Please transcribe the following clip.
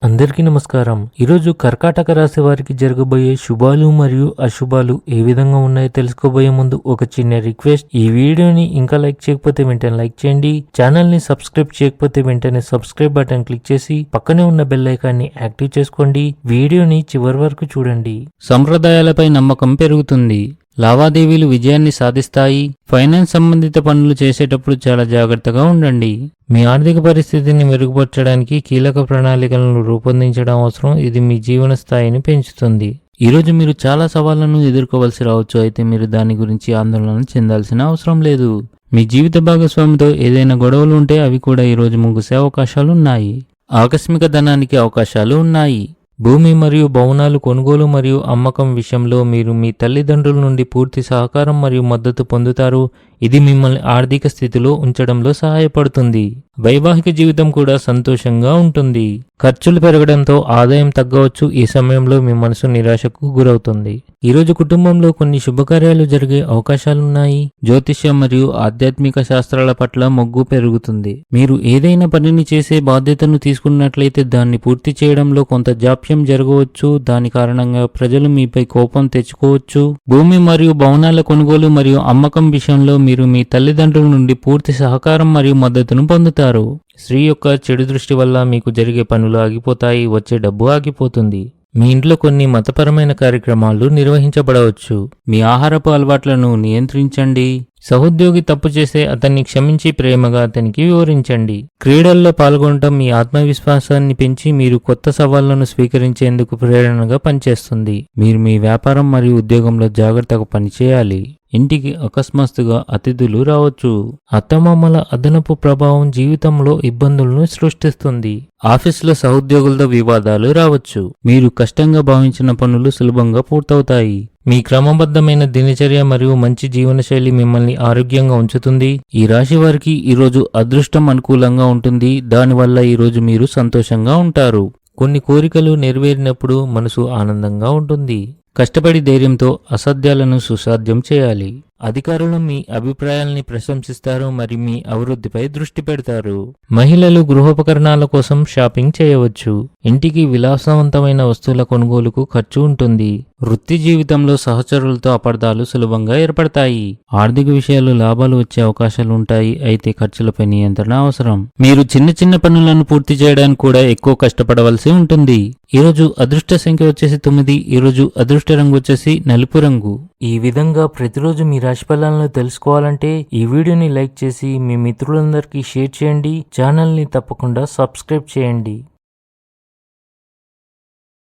అందరికీ నమస్కారం. ఈరోజు కర్కాటక రాశి వారికి జరగబోయే శుభాలు మరియు అశుభాలు ఏ విధంగా ఉన్నాయో తెలుసుకోబోయే ముందు ఒక చిన్న రిక్వెస్ట్. ఈ వీడియోని ఇంకా లైక్ చేయకపోతే వెంటనే లైక్ చేయండి. ఛానల్ ని సబ్స్క్రైబ్ చేయకపోతే వెంటనే సబ్స్క్రైబ్ బటన్ క్లిక్ చేసి పక్కనే ఉన్న బెల్ ఐకాన్ని యాక్టివ్ చేసుకోండి. వీడియోని చివరి వరకు చూడండి. సంప్రదాయాలపై నమ్మకం పెరుగుతుంది. లావాదేవీలు విజయాన్ని సాధిస్తాయి. ఫైనాన్స్ సంబంధిత పనులు చేసేటప్పుడు చాలా జాగ్రత్తగా ఉండండి. మీ ఆర్థిక పరిస్థితిని మెరుగుపరచడానికి కీలక ప్రణాళికలను రూపొందించడం అవసరం. ఇది మీ జీవన స్థాయిని పెంచుతుంది. ఈరోజు మీరు చాలా సవాళ్లను ఎదుర్కోవలసి రావచ్చు. అయితే మీరు దాని గురించి ఆందోళన చెందాల్సిన అవసరం లేదు. మీ జీవిత భాగస్వామితో ఏదైనా గొడవలు ఉంటే అవి కూడా ఈరోజు ముగిసే అవకాశాలు ఉన్నాయి. ఆకస్మిక ధనానికి అవకాశాలు ఉన్నాయి. భూమి మరియు భవనాలు కొనుగోలు మరియు అమ్మకం విషయంలో మీరు మీ తల్లిదండ్రుల నుండి పూర్తి సహకారం మరియు మద్దతు పొందుతారు. ఇది మిమ్మల్ని ఆర్థిక స్థితిలో ఉంచడంలో సహాయపడుతుంది. వైవాహిక జీవితం కూడా సంతోషంగా ఉంటుంది. ఖర్చులు పెరగడంతో ఆదాయం తగ్గవచ్చు. ఈ సమయంలో మీ మనసు నిరాశకు గురవుతుంది. ఈరోజు కుటుంబంలో కొన్ని శుభకార్యాలు జరిగే అవకాశాలున్నాయి. జ్యోతిష్యం మరియు ఆధ్యాత్మిక శాస్త్రాల పట్ల మొగ్గు పెరుగుతుంది. మీరు ఏదైనా పనిని చేసే బాధ్యతను తీసుకున్నట్లయితే దాన్ని పూర్తి చేయడంలో కొంత జాప్యం జరగవచ్చు. దాని కారణంగా ప్రజలు మీపై కోపం తెచ్చుకోవచ్చు. భూమి మరియు భవనాల కొనుగోలు మరియు అమ్మకం విషయంలో మీరు మీ తల్లిదండ్రుల నుండి పూర్తి సహకారం మరియు మద్దతును పొందుతారు. స్త్రీ యొక్క చెడు దృష్టి వల్ల మీకు జరిగే పనులు ఆగిపోతాయి. వచ్చే డబ్బు ఆగిపోతుంది. మీ ఇంట్లో కొన్ని మతపరమైన కార్యక్రమాలు నిర్వహించబడవచ్చు. మీ ఆహారపు అలవాట్లను నియంత్రించండి. సహోద్యోగి తప్పు చేస్తే అతన్ని క్షమించి ప్రేమగా అతనికి వివరించండి. క్రీడల్లో పాల్గొనడం మీ ఆత్మవిశ్వాసాన్ని పెంచి మీరు కొత్త సవాళ్లను స్వీకరించేందుకు ప్రేరణగా పనిచేస్తుంది. మీరు మీ వ్యాపారం మరియు ఉద్యోగంలో జాగ్రత్తగా పనిచేయాలి. ఇంటికి అకస్మాత్తుగా అతిథులు రావచ్చు. అత్తమామల అదనపు ప్రభావం జీవితంలో ఇబ్బందులను సృష్టిస్తుంది. ఆఫీసులో సహోద్యోగులతో వివాదాలు రావచ్చు. మీరు కష్టంగా భావించిన పనులు సులభంగా పూర్తవుతాయి. మీ క్రమబద్ధమైన దినచర్య మరియు మంచి జీవనశైలి మిమ్మల్ని ఆరోగ్యంగా ఉంచుతుంది. ఈ రాశి వారికి ఈరోజు అదృష్టం అనుకూలంగా ఉంటుంది. దానివల్ల ఈరోజు మీరు సంతోషంగా ఉంటారు. కొన్ని కోరికలు నెరవేరినప్పుడు మనసు ఆనందంగా ఉంటుంది. కష్టపడి ధైర్యంతో అసాధ్యాలను సుసాధ్యం చేయాలి. అధికారులు మీ అభిప్రాయాల్ని ప్రశంసిస్తారు మరియు మీ అభివృద్ధిపై దృష్టి పెడతారు. మహిళలు గృహోపకరణాల కోసం షాపింగ్ చేయవచ్చు. ఇంటికి విలాసవంతమైన వస్తువుల కొనుగోలుకు ఖర్చు ఉంటుంది. వృత్తి జీవితంలో సహచరులతో అపార్థాలు సులభంగా ఏర్పడతాయి. ఆర్థిక విషయాలు లాభాలు వచ్చే అవకాశాలు ఉంటాయి. అయితే ఖర్చులపై నియంత్రణ అవసరం. మీరు చిన్న చిన్న పనులను పూర్తి చేయడానికి కూడా ఎక్కువ కష్టపడవలసి ఉంటుంది. ఈరోజు అదృష్ట సంఖ్య వచ్చేసి 9. ఈరోజు అదృష్ట రంగు వచ్చేసి నలుపు రంగు. ఈ విధంగా ప్రతిరోజు మీ రాశి ఫలాలను తెలుసుకోవాలంటే ఈ వీడియోని లైక్ చేసి మీ మిత్రులందరికీ షేర్ చేయండి. ఛానల్ ని తప్పకుండా సబ్స్క్రైబ్ చేయండి.